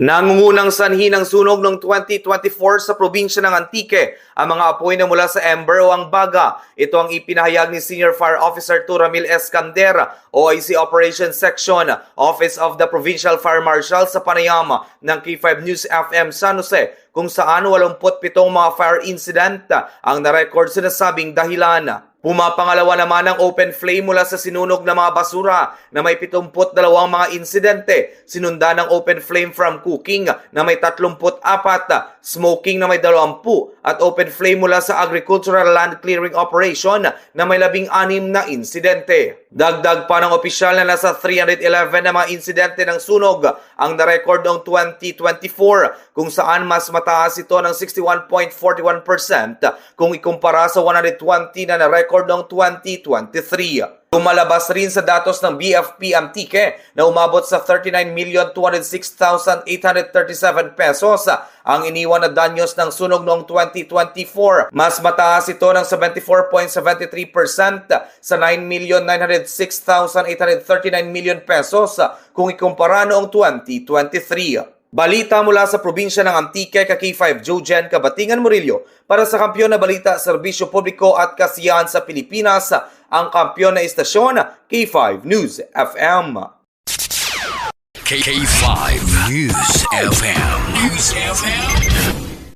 Nangungunang sanhi ng sunog noong 2024 sa probinsya ng Antique ang mga apoy na mula sa ember o ang baga. Ito ang ipinahayag ni Senior Fire Officer Turamil Escandera, OIC Operations Section, Office of the Provincial Fire Marshal sa panayam ng K5 News FM San Jose, kung saan 87 mga fire incident ang narecord sa nasabing dahilan. Pumapangalawa naman ang open flame mula sa sinunog na mga basura na may 72 mga insidente, sinunda ng open flame from cooking na may 34, smoking na may 20 at open flame mula sa agricultural land clearing operation na may 16 na insidente. Dagdag pa ng opisyal na nasa 311 na mga insidente ng sunog ang narecord noong 2024, kung saan mas mataas ito ng 61.41% kung ikumpara sa 120 na narecord noong 2023. Lumalabas rin sa datos ng BFP Antique na umabot sa 39,206,837 pesos ang iniwan na danyos ng sunog noong 2024. Mas mataas ito ng 74.73% sa 9,906,839 million pesos kung ikumpara noong 2023. Balita mula sa probinsya ng Antique, K5 Jojen Kabatingan Murillo para sa Kampiyon na Balita, Serbisyo Publiko at Kasiyahan sa Pilipinas, ang kampiyon na istasyon, K5 News FM. K5 News FM.